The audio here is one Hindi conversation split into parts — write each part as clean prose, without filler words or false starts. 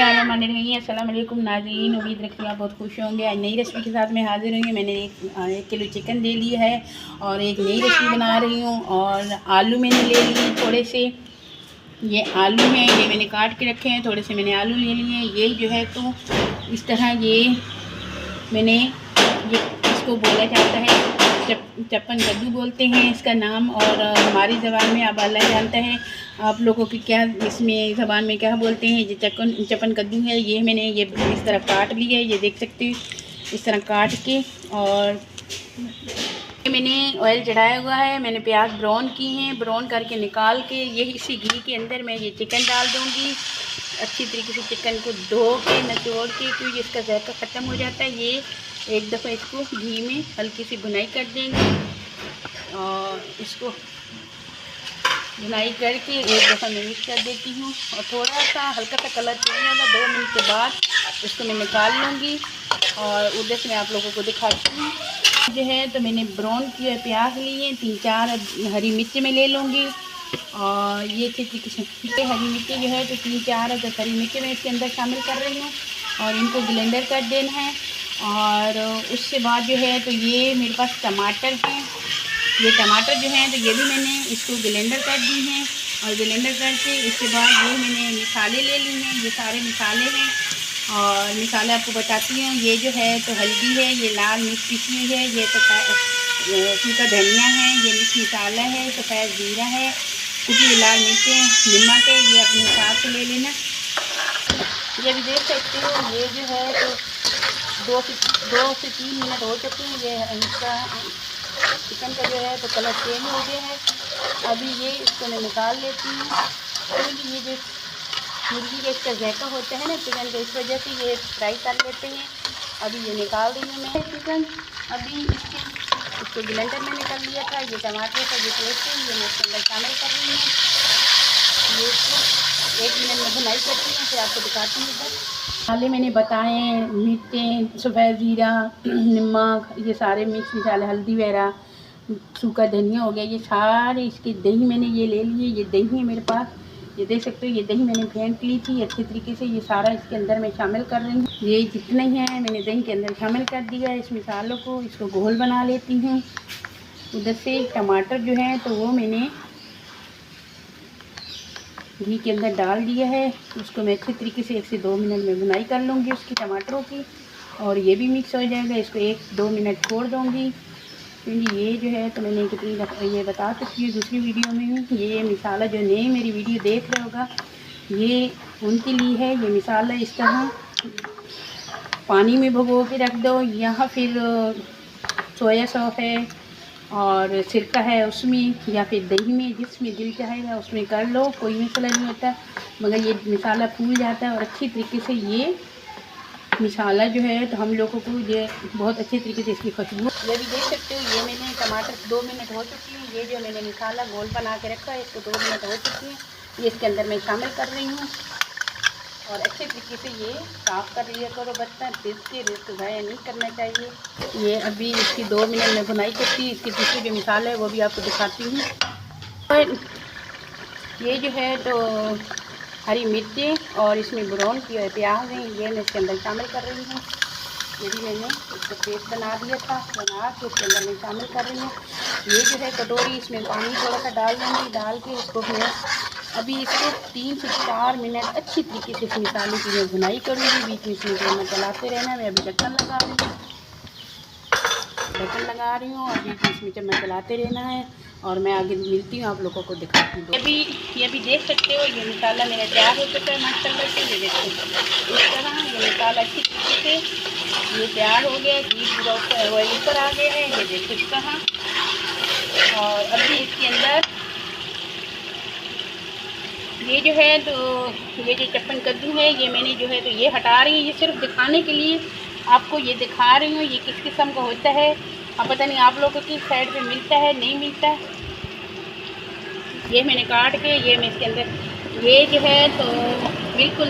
बिस्मिल्लाहिर्रहमानिर्रहीम। अस्सलाम वालेकुम नाज़रीन, उम्मीद रखती हूँ आप बहुत खुश होंगे। आज नई रेसिपी के साथ मैं हाज़िर हुई हूँ। मैंने 1 किलो चिकन ले लिया है और एक नई रेसिपी बना रही हूँ। और आलू मैंने ले लिए थोड़े से, ये आलू हैं, ये मैंने काट के रखे हैं। थोड़े से मैंने आलू ले लिए हैं। ये जो है तो इस तरह ये मैंने इसको बोला जाता है चप्पन कद्दू बोलते हैं इसका नाम, और हमारी ज़बान में अब अल्लाह जानता है आप लोगों की क्या इसमें ज़बान में क्या बोलते हैं। ये चप्पन कद्दू है। ये मैंने ये इस तरह काट लिया है, ये देख सकते हो इस तरह काट के। और मैंने ऑयल चढ़ाया हुआ है, मैंने प्याज ब्राउन की हैं, ब्राउन करके निकाल के ये इसी घी के अंदर मैं ये चिकन डाल दूँगी। अच्छी तरीके से चिकन को धो के निचोड़ के, क्योंकि इसका जायका ख़त्म हो जाता है। ये एक दफ़ा इसको घी में हल्की सी भुनाई कर देंगे और इसको भुनाई करके एक दफ़ा मैं मिक्स कर देती हूँ। और थोड़ा सा हल्का सा कलर चेंज होगा, 2 मिनट के बाद इसको मैं निकाल लूँगी और उधर से मैं आप लोगों को दिखाती हूँ। जो है तो मैंने ब्राउन किए प्याज लिए, 3-4 हरी मिर्च में ले लूँगी। और ये हरी मिर्ची जो है तो 3-4 हरी मिर्च मैं इसके अंदर शामिल कर रही हूँ और इनको ब्लेंडर कर देना है। और उसके बाद जो है तो ये मेरे पास टमाटर हैं, ये टमाटर जो हैं तो ये भी मैंने इसको ब्लेंडर कर दी हैं। और ब्लेंडर करके इसके बाद ये मैंने मसाले ले लिए हैं, ये सारे मसाले हैं। और मसाले आपको बताती हूँ, ये जो है तो हल्दी है, ये लाल मिर्च पिसी हुई है, ये तो सूखा धनिया है, ये मिर्च मसाला है, सफ़ेद जीरा है, कुटी लाल मिर्चें, नमक है, ये अपने हिसाब से ले लेना। ये भी देख सकते हो, ये जो है तो 2 से 3 मिनट हो चुके हैं। ये इसका चिकन का जो है तो कलर चेंज हो गया है। अभी ये इसको मैं निकाल लेती हूँ, क्योंकि ये जो मुर्गी का इसका जायका होता है ना चिकन का, इस वजह से ये फ्राई कर लेते हैं। अभी ये निकाल रही हूँ मैं चिकन। अभी इसको ब्लेंडर में निकाल लिया था। ये टमाटर का जो पेस्ट है ये मैं इसके अंदर शामिल कर रही हूँ। ये इसको 1 मिनट में भुनाई करती हूँ, फिर आपको दिखाती हूँ। इधर मसाले मैंने बताए, मिर्चें, सफ़ेद जीरा, नमक, ये सारे मिक्स मसाले, हल्दी वगैरह, सूखा धनिया हो गया, ये सारे इसके दही मैंने ये ले लिए। ये दही है मेरे पास, ये देख सकते हो, ये दही मैंने फेंट ली थी अच्छे तरीके से। ये सारा इसके अंदर मैं शामिल कर रही हूँ। ये जितने ही हैं मैंने दही के अंदर शामिल कर दिया है इस मसालों को। इसको घोल बना लेती हूँ। उधर से टमाटर जो है तो वो मैंने घी के अंदर डाल दिया है, उसको मैं अच्छे तरीके से 1 से 2 मिनट में भुनाई कर लूँगी उसकी टमाटरों की। और ये भी मिक्स हो जाएगा, इसको 1-2 मिनट छोड़ दूँगी। क्योंकि ये जो है तो मैंने कितनी दफ़ा ये बता सकती हूँ दूसरी वीडियो में भी, ये मसाला जो नए मेरी वीडियो देख रहे होगा ये उनके लिए है। ये मसाला इस तरह पानी में भिगो के रख दो, या फिर सोया सॉस है और सिरका है उसमें, या फिर दही में, जिसमें दिल चाहेगा उसमें कर लो, कोई मसला नहीं होता। मगर ये मसाला फूल जाता है और अच्छी तरीके से ये मसाला जो है तो हम लोगों को ये बहुत अच्छे तरीके से इसकी खुशबू। ये भी देख सकते हो, ये मैंने टमाटर 2 मिनट हो चुकी हैं। ये जो मैंने मसाला घोल बना के रखा है इसको 2 मिनट हो चुकी हैं, ये इसके अंदर मैं शामिल कर रही हूँ। और अच्छे तरीके से ये साफ़ कर लिया करो बर्तन, रिस्क ज़ाया नहीं करना चाहिए। ये अभी इसकी 2 मिनट में भुनाई करती, इसके दूसरे जो मसाला है वो भी आपको दिखाती हूँ। और ये जो है तो हरी मिर्चें और इसमें ब्राउन किए हुए प्याज हैं, ये मैं इसके अंदर शामिल कर रही हूँ। ये भी मैंने इसको पेस्ट बना दिया था, बना के इसके अंदर मैं शामिल कर रही हूँ। ये जो है कटोरी, इसमें पानी थोड़ा सा डाल दूँगी, डाल के इसको मैं अभी इसको 3 से 4 मिनट अच्छी तरीके से इस मसाले की मैं भुनाई करूँगी। बीच में इसमें मैं चलाते रहना। मैं अभी ढक्कन लगा रही हूँ, और बीच में इसमें चम्मच चलाते रहना है। और मैं आगे मिलती हूँ, आप लोगों को दिखाती हूँ। ये भी देख सकते हो, ये मसाला मेरा तैयार हो चुका है माशाल्लाह से। ये देखो इस तरह ये मसाला अच्छी तरीके से ये तैयार हो गया, घी पूरा ऊपर आ गया है, ये देखो इस तरह। और अभी इसके अंदर ये जो है तो ये जो चप्पन कद्दू है ये मैंने जो है तो ये हटा रही है। ये सिर्फ दिखाने के लिए आपको ये दिखा रही हूँ ये किस किस्म का होता है। अब पता नहीं आप लोगों की साइड पे मिलता है नहीं मिलता है। ये मैंने काट के ये मैं इसके अंदर ये जो है तो बिल्कुल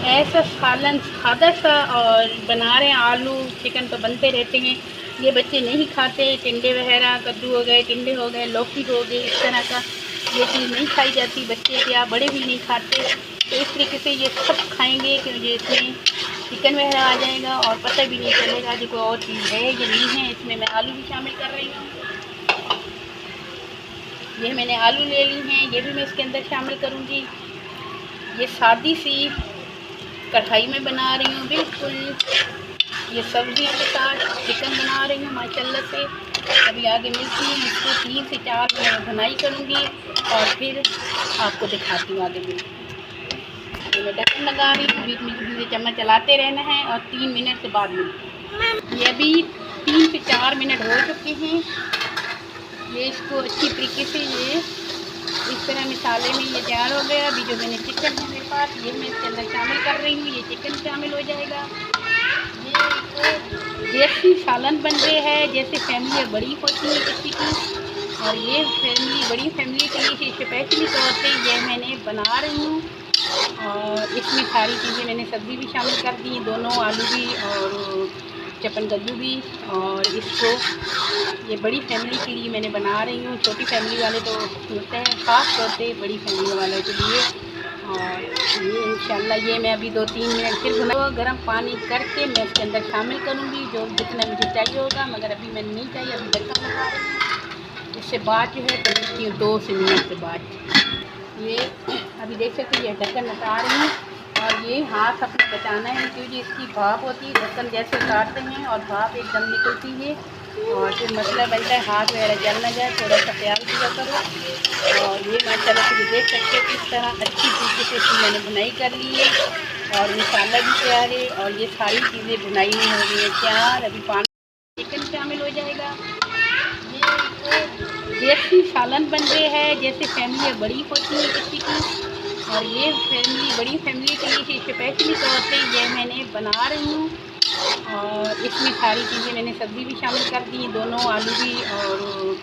ऐसा सालन सादा सा और बना रहे हैं। आलू चिकन तो बनते रहते हैं, ये बच्चे नहीं खाते। टिंडे वगैरह, कद्दू हो गए, टिंडे हो गए, लौकी हो गई, इस तरह का ये चीज़ नहीं खाई जाती। बच्चे क्या बड़े भी नहीं खाते। तो इस तरीके से ये सब खाएंगे कि मुझे इसमें चिकन वगैरह आ जाएगा और पता भी नहीं चलेगा कि कोई और चीज़ है या नहीं है। इसमें मैं आलू भी शामिल कर रही हूँ। ये मैंने आलू ले ली हैं, ये भी मैं इसके अंदर शामिल करूँगी। ये सादी सी कढ़ाई में बना रही हूँ, बिल्कुल ये सब्जियों के साथ चिकन बना रही हूँ माशाल्लाह से। अभी आगे मिलती हूँ, इसको 3 से 4 मिनट भुनाई करूँगी और फिर आपको दिखाती हूँ आगे मिलती हूँ। मैं ढक्कन लगा रही हूँ, बीच में चम्मच चलाते रहना है और 3 मिनट के बाद मिलती हूँ। ये अभी 3 से 4 मिनट हो चुके हैं। ये इसको अच्छी तरीके से ये इस तरह मसाले में ये तैयार हो गया। अभी जो मैंने चिकन है मेरे पास, ये मैं इसके अंदर शामिल कर रही हूँ। ये चिकन शामिल हो जाएगा। ये देसी सालन बन रहे हैं, जैसे फैमिली बड़ी होती है किसी की, और ये फैमिली बड़ी फैमिली के लिए स्पेशली तौर पे ये मैंने बना रही हूँ। और इसमें सारी चीज़ें मैंने सब्ज़ी भी शामिल कर दी, दोनों आलू भी और चपनगद्दू भी। और इसको ये बड़ी फैमिली के लिए मैंने बना रही हूँ। छोटी फैमिली वाले तो होते हैं, ख़ास तौर पे बड़ी फैमिली वालों के लिए। और ये इंशाल्लाह ये मैं अभी 2-3 मिनट फिर भुना गर्म पानी करके मैं इसके अंदर शामिल करूँगी, जो जितना मुझे चाहिए होगा। मगर अभी मैंने नहीं चाहिए, अभी ढक्कन लगा रही हूँ। इससे बाद जो है तो मिलती हूँ 2 से मिनट के बाद। ये अभी देख सकते हैं, ये ढक्कन हटा रही हूँ। और ये हाथ अपने बचाना है, क्योंकि इसकी भाप होती है, ढक्कन जैसे उतारते हैं और भाप एकदम निकलती है और फिर मसला बनता है हाथ वगैरह जल ना जाए, थोड़ा सा ख्याल किया करो। और ये माशाल्लाह से देख सकते हो किस तरह अच्छी तरीके से इसकी मैंने बुनाई कर ली है और मसाला भी तैयार है और ये सारी चीज़ें बुनाई में हो गई है तैयार। अभी पानी चिकन शामिल हो जाएगा। ये देसी सालन बन रहे हैं, जैसे फैमिली बड़ी होती है किसी की, और ये फैमिली बड़ी फैमिली के लिए स्पेशली तौर पे ये मैंने बना रही हूँ। और इसमें सारी चीज़ें मैंने सब्ज़ी भी शामिल कर दी, दोनों आलू भी और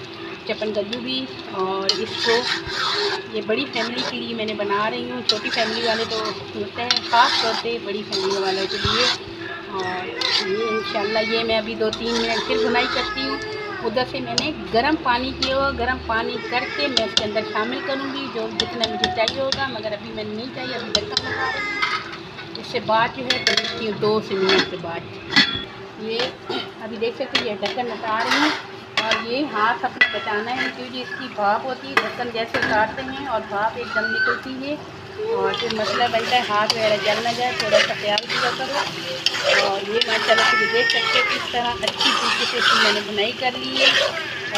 चपनगद्दू भी। और इसको ये बड़ी फैमिली के लिए मैंने बना रही हूँ। छोटी फैमिली वाले तो होते हैं, ख़ास तौर पे बड़ी फैमिली वालों के लिए। और ये इंशाल्लाह ये मैं अभी 2-3 मिनट फिर भुनाई करती हूँ। उधर से मैंने गर्म पानी किया हुआ, गर्म पानी करके मैं इसके अंदर शामिल करूँगी, जो जितना मुझे चाहिए होगा। मगर अभी मैंने नहीं चाहिए, अभी ढक्कन लगा रही हूँ। इससे बाद जो है तो मिलती हूँ 2 से मिनट के बाद। ये अभी देख सकते हैं, ये ढक्कन हटा रही हूँ। और ये हाथ अपने बचाना है, क्योंकि इसकी भाप होती है, ढक्कन जैसे उतारते हैं और भाप एकदम निकलती है और फिर मसला बनता है हाथ वगैरह जल ना जाए, थोड़ा सा ख्याल किया करो। और ये माशाल्लाह से देख सकते हैं किस तरह अच्छी तरीके से इसकी मैंने बुनाई कर ली है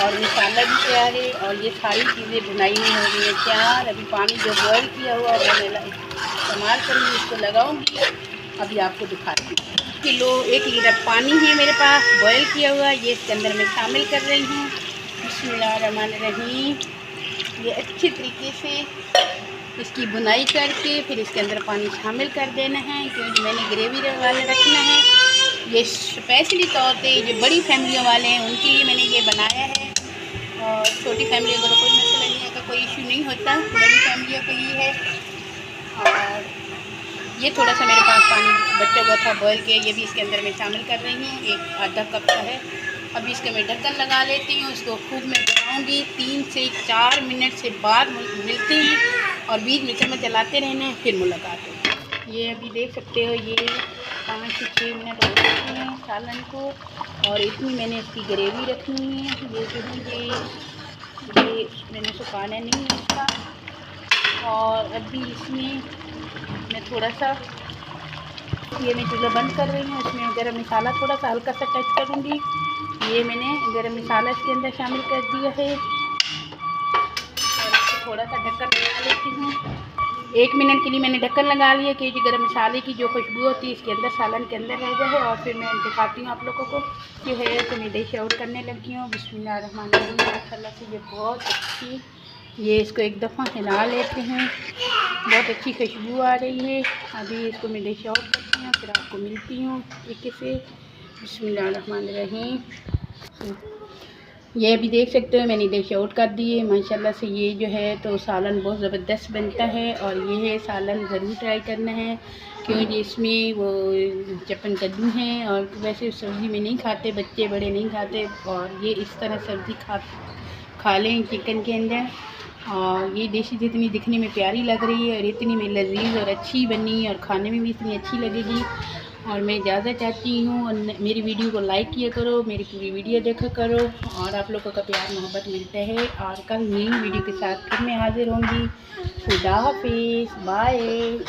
और मसाला भी तैयार है और ये सारी चीज़ें बुनाई में हो गई है तैयार। अभी पानी जो बॉयल किया हुआ वो मैं इस्तेमाल करूँगी, इसको लगाऊँगी। अभी आपको दिखाती हूँ। 1 लीटर पानी है मेरे पास बॉयल किया हुआ, ये इसके अंदर मैं शामिल कर रही हूँ। बिस्मिल्लाहिर्रहमानिर्रहीम। ये अच्छी तरीके से इसकी बुनाई करके फिर इसके अंदर पानी शामिल कर देना है, क्योंकि मैंने ग्रेवी वाले रखना है। ये स्पेशली तौर पे जो बड़ी फैमिलियों वाले हैं उनके लिए मैंने ये बनाया है। और छोटी फैमिलियों का तो कोई मसला नहीं है, कोई इशू नहीं होता, बड़ी फैमिलियों के लिए है। और ये थोड़ा सा मेरे पास पानी बचा हुआ था बॉयल के, ये भी इसके अंदर मैं शामिल कर रही हूँ, 1 आधा कप का है। अभी इसका मैं ढक्कन लगा लेती हूँ, इसको खूब मैं बनाऊँगी। 3 से 4 मिनट से बाद मिलते हैं और बीच में चम्मच चलाते रहना है, फिर मुलाकात हो। ये अभी देख सकते हो, ये 5 से 6 मिनट हो चुके हैं सालन को और इतनी मैंने इसकी ग्रेवी रखनी है। ये जो है ये मैंने सुखाना नहीं है इसका। और अभी इसमें मैं थोड़ा सा ये मैं चूल्हा बंद कर रही हूँ, इसमें गरम मसाला थोड़ा सा हल्का सा टच करूँगी। ये मैंने गरम मसाला इसके अंदर शामिल कर दिया है और इसको थोड़ा सा ढक्कन लगा लेती हूँ। 1 मिनट के लिए मैंने ढक्कन लगा लिया कि गरम मसाले की जो खुशबू होती है इसके अंदर सालन के अंदर रह जाए। और फिर मैं दिखाती हूँ आप लोगों को जो है, तो मैं डिश आउट करने लगी हूँ। बिस्मिल्लाहिर्रहमानिर्रहीम। माशाल्लाह से ये बहुत अच्छी, ये इसको एक दफ़ा हिला लेते हैं, बहुत अच्छी खुशबू आ रही है। अभी इसको मैं डिश आउट करती हूँ, फिर आपको मिलती हूँ तरीके से। बिस्मिल्लाहिर्रहमानिर्रहीम। ये अभी देख सकते हो मैंने डिश आउट कर दी है। माशाल्लाह से ये जो है तो सालन बहुत ज़बरदस्त बनता है और ये है सालन ज़रूर ट्राई करना है, क्योंकि इसमें वो चपनगद्दू हैं और वैसे सब्ज़ी में नहीं खाते, बच्चे बड़े नहीं खाते, और ये इस तरह सब्ज़ी खा लें चिकन के अंदर और ये डिश जितनी दिखने में प्यारी लग रही है और इतनी में लजीज और अच्छी बनी और खाने में भी इतनी अच्छी लगेगी। और मैं इजाज़त चाहती हूँ, और मेरी वीडियो को लाइक किया करो, मेरी पूरी वीडियो देखा करो, और आप लोगों का प्यार मोहब्बत मिलता है। और कल नई वीडियो के साथ फिर मैं हाजिर होंगी। खुदा हाफिज़, बाय।